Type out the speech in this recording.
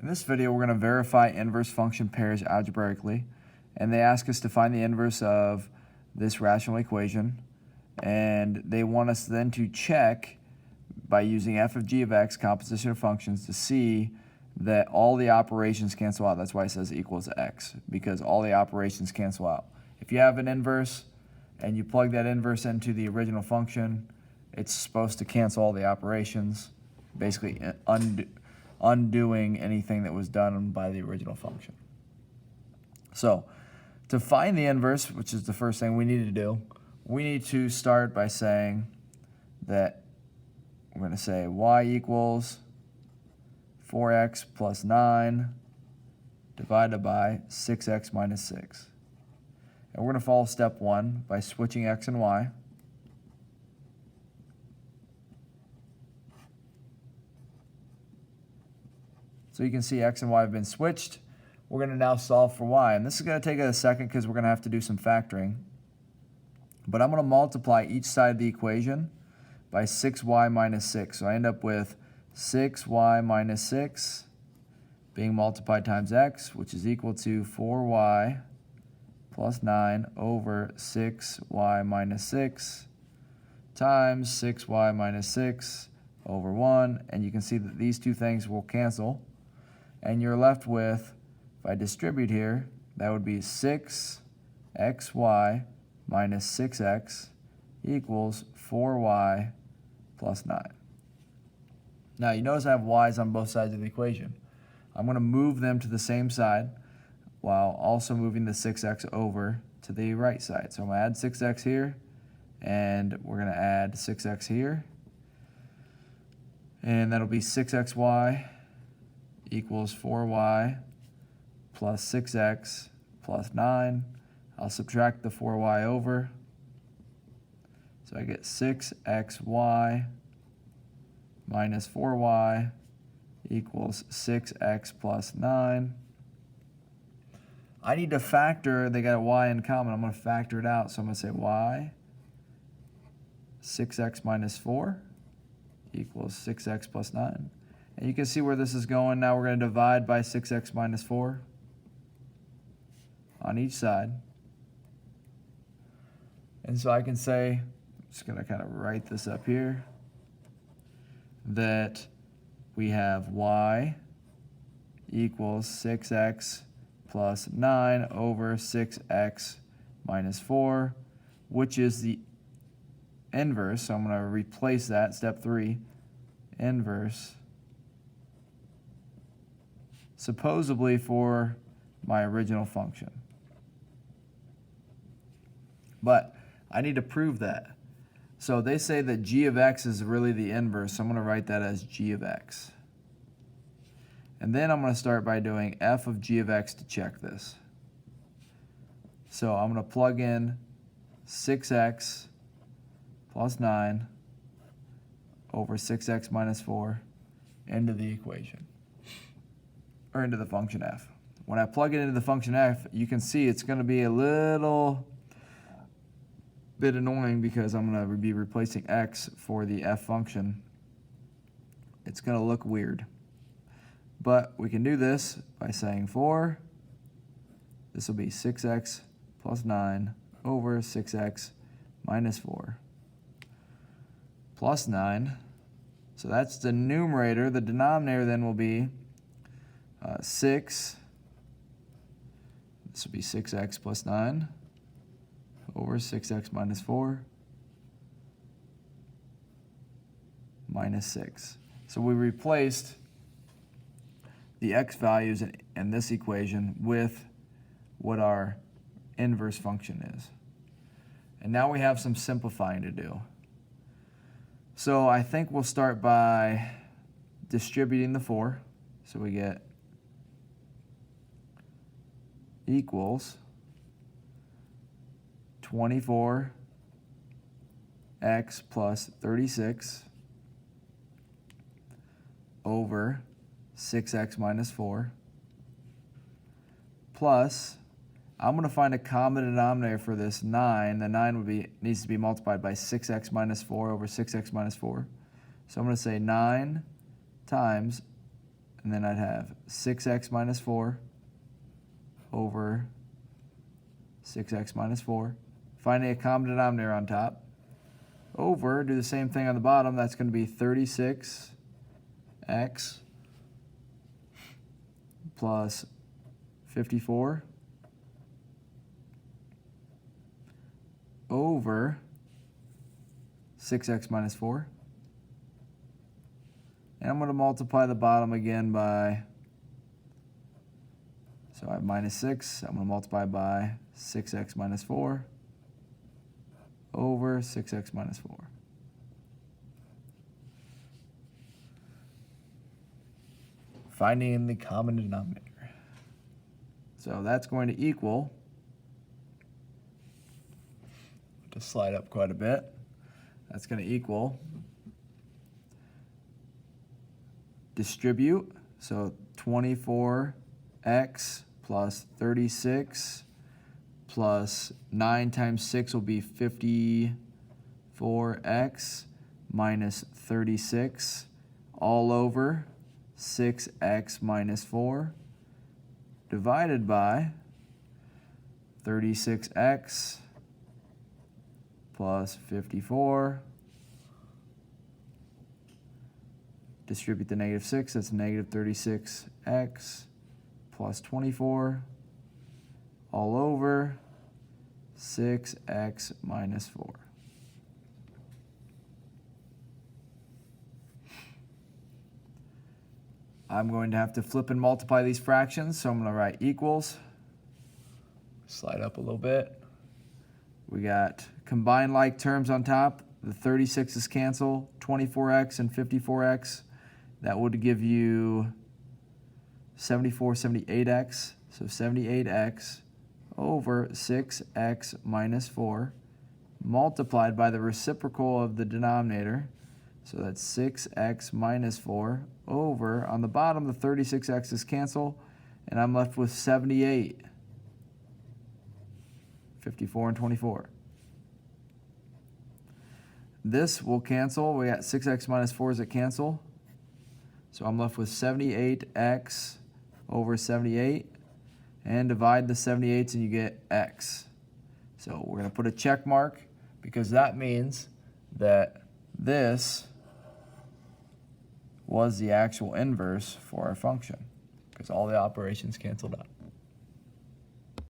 In this video, we're going to verify inverse function pairs algebraically, and they ask us to find the inverse of this rational equation, and they want us then to check by using f of g of x, composition of functions, to see that all the operations cancel out. That's why it says equals x, because all the operations cancel out. If you have an inverse and you plug that inverse into the original function, it's supposed to cancel all the operations, basically undoing anything that was done by the original function. So to find the inverse, which is the first thing we need to do, we need to start by saying that we're going to say y equals 4x plus 9 divided by 6x minus 6. And we're going to follow step 1 by switching x and y. So you can see x and y have been switched. We're going to now solve for y. And this is going to take a second because we're going to have to do some factoring. But I'm going to multiply each side of the equation by 6y minus 6. So I end up with 6y minus 6 being multiplied times x, which is equal to 4y plus 9 over 6y minus 6 times 6y minus 6 over 1. And you can see that these two things will cancel. And you're left with, if I distribute here, that would be 6xy minus 6x equals 4y plus 9. Now you notice I have y's on both sides of the equation. I'm going to move them to the same side while also moving the 6x over to the right side. So I'm going to add 6x here, and we're going to add 6x here. And that'll be 6xy equals 4y plus 6x plus 9. I'll subtract the 4y over. So I get 6xy minus 4y equals 6x plus 9. I need to factor, they got a y in common. I'm going to factor it out. So I'm going to say y 6x minus 4 equals 6x plus 9. And you can see where this is going. Now we're going to divide by 6x minus 4 on each side. And so I can say, I'm just going to kind of write this up here, that we have y equals 6x plus 9 over 6x minus 4, which is the inverse. So I'm going to replace that, step 3, inverse, supposedly for my original function. But I need to prove that. So they say that g of x is really the inverse, so I'm going to write that as g of x. And then I'm going to start by doing f of g of x to check this. So I'm going to plug in 6x plus 9 over 6x minus 4 into the equation, or into the function f. When I plug it into the function f, you can see it's going to be a little bit annoying because I'm going to be replacing x for the f function. It's going to look weird. But we can do this by saying 4. This will be 6x plus 9 over 6x minus 4 plus 9. So that's the numerator. The denominator then will be 6. This will be 6x plus 9 over 6x minus 4 minus 6. So we replaced the x values in this equation with what our inverse function is. And now we have some simplifying to do. So I think we'll start by distributing the 4. So we get equals 24x plus 36 over 6x minus 4 plus, I'm going to find a common denominator for this 9. The 9 needs to be multiplied by 6x minus 4 over 6x minus 4. So I'm going to say 9 times and then I'd have 6x minus 4 over 6x minus 4. Finding a common denominator on top. Over, do the same thing on the bottom. That's going to be 36x plus 54 over 6x minus 4. And I'm going to multiply the bottom again by, so I have minus 6. I'm going to multiply by 6x minus 4 over 6x minus 4. Finding the common denominator. So that's going to equal, to slide up quite a bit, that's going to equal, distribute, so 24x plus 36 plus 9 times 6 will be 54x minus 36 all over 6x minus 4 divided by 36x plus 54. Distribute the negative 6, that's negative 36x plus 24 all over 6x minus 4. I'm going to have to flip and multiply these fractions, so I'm going to write equals. Slide up a little bit. We got combined like terms on top. The 36's cancel, 24x and 54x. That would give you 78x. So 78x over 6x minus 4 multiplied by the reciprocal of the denominator. So that's 6x minus 4 over, on the bottom, the 36x's cancel, and I'm left with 78. 54 and 24. This will cancel. We got 6x minus 4's that cancel. So I'm left with 78x over 78. And divide the 78's and you get x. So we're going to put a check mark because that means that this was the actual inverse for our function because all the operations canceled out.